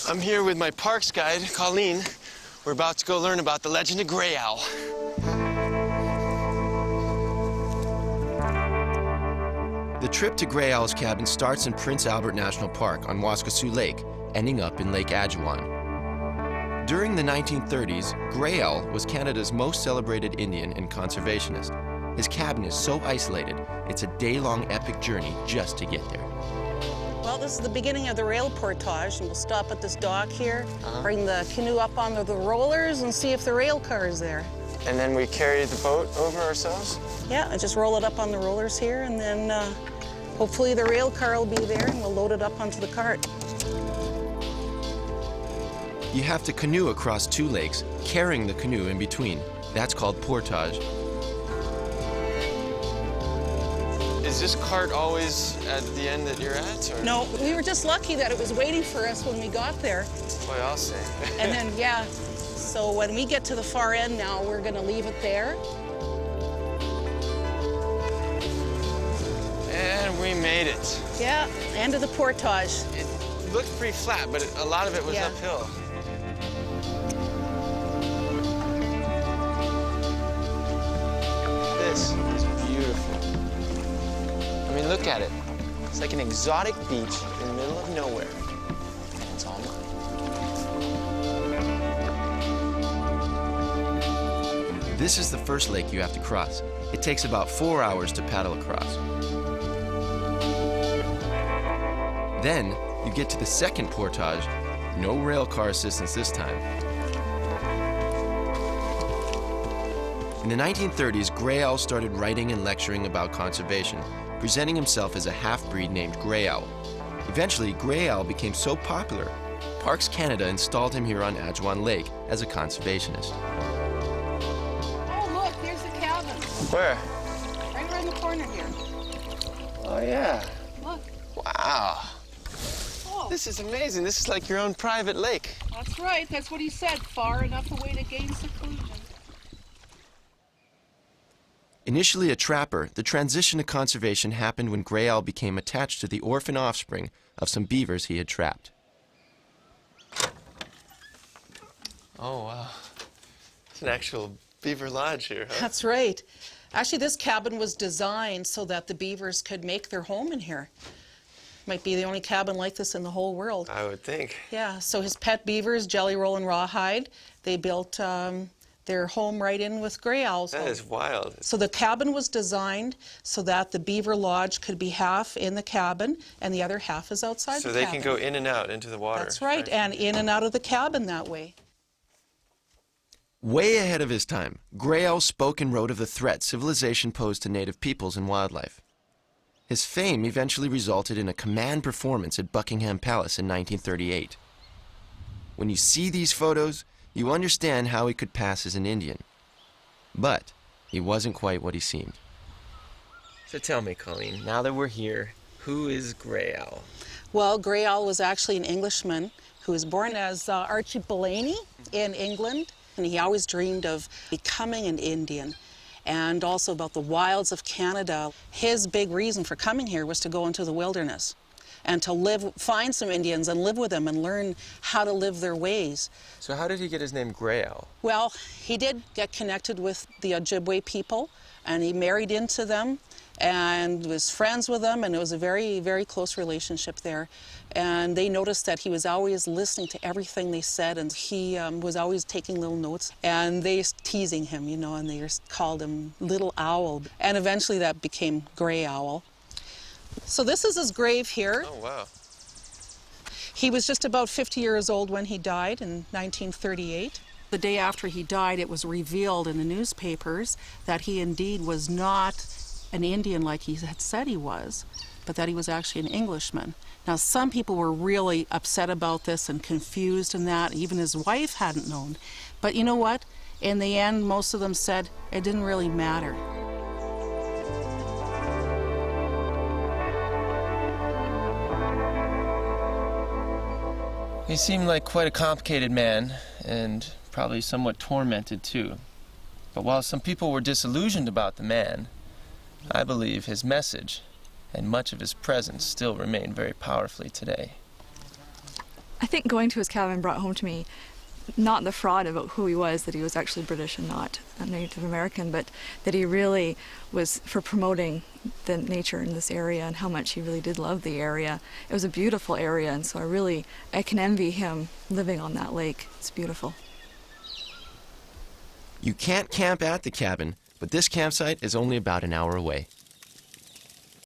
I'm here with my parks guide, Colleen. We're about to go learn about the legend of Grey Owl. The trip to Grey Owl's cabin starts in Prince Albert National Park on Waskesiu Lake, ending up in Lake Ajuan. During the 1930s, Grey Owl was Canada's most celebrated Indian and conservationist. His cabin is so isolated, it's a day-long epic journey just to get there. Well, this is the beginning of the rail portage, and we'll stop at this dock here, bring the canoe up onto the rollers, and see if the rail car is there. And then we carry the boat over ourselves? Yeah, I just roll it up on the rollers here, and then hopefully the rail car will be there, and we'll load it up onto the cart. You have to canoe across two lakes, carrying the canoe in between. That's called portage. Is this cart always at the end that you're at? Or? No, we were just lucky that it was waiting for us when we got there. Boy, I'll say. And then, yeah, so when we get to the far end now, we're gonna leave it there. And we made it. Yeah, end of the portage. It looked pretty flat, but a lot of it was uphill. This is beautiful. I mean, look at it. It's like an exotic beach in the middle of nowhere. And it's all mine. This is the first lake you have to cross. It takes about 4 hours to paddle across. Then, you get to the second portage. No rail car assistance this time. In the 1930s, Grey Owl started writing and lecturing about conservation, presenting himself as a half-breed named Grey Owl. Eventually, Grey Owl became so popular, Parks Canada installed him here on Ajuan Lake as a conservationist. Oh, look, here's the cabin. Where? Right around the corner here. Oh, yeah. Look. Wow. Oh, This is amazing. This is like your own private lake. that's right. That's what he said. Far enough away to gain seclusion. Initially a trapper, the transition to conservation happened when Grey Owl became attached to the orphan offspring of some beavers he had trapped. Oh, wow. It's an actual beaver lodge here, huh? That's right. Actually, this cabin was designed so that the beavers could make their home in here. Might be the only cabin like this in the whole world. I would think. Yeah, so his pet beavers, Jelly Roll and Rawhide, they built their home right in with Grey Owl's home. That is wild. So the cabin was designed so that the beaver lodge could be half in the cabin and the other half is outside So the cabin. they can go in and out into the water. That's right, and in and out of the cabin that way. Way ahead of his time, Grey Owl spoke and wrote of the threat civilization posed to native peoples and wildlife. His fame eventually resulted in a command performance at Buckingham Palace in 1938. When you see these photos, you understand how he could pass as an Indian. But he wasn't quite what he seemed. So tell me, Colleen, now that we're here, who is Grey Owl? Well, Grey Owl was actually an Englishman who was born as Archie Bellany in England, and he always dreamed of becoming an Indian and also about the wilds of Canada. His big reason for coming here was to go into the wilderness and to find some Indians and live with them and learn how to live their ways. So how did he get his name Grey Owl? Well, he did get connected with the Ojibwe people, and he married into them and was friends with them, and it was a very, very close relationship there. And they noticed that he was always listening to everything they said, and he was always taking little notes. And they was teasing him, you know, and they just called him Little Owl. And eventually that became Grey Owl. So this is his grave here. Oh, wow. He was just about 50 years old when he died in 1938. The day after he died, it was revealed in the newspapers that he indeed was not an Indian like he had said he was, but that he was actually an Englishman. Now, some people were really upset about this and confused in that. Even his wife hadn't known. But you know what? In the end, most of them said it didn't really matter. He seemed like quite a complicated man, and probably somewhat tormented too. But while some people were disillusioned about the man, I believe his message and much of his presence still remain very powerfully today. I think going to his cabin brought home to me not the fraud about who he was, that he was actually British and not a Native American, but that he really was for promoting the nature in this area and how much he really did love the area. It was a beautiful area, and so I can envy him living on that lake. It's beautiful. You can't camp at the cabin, but this campsite is only about an hour away.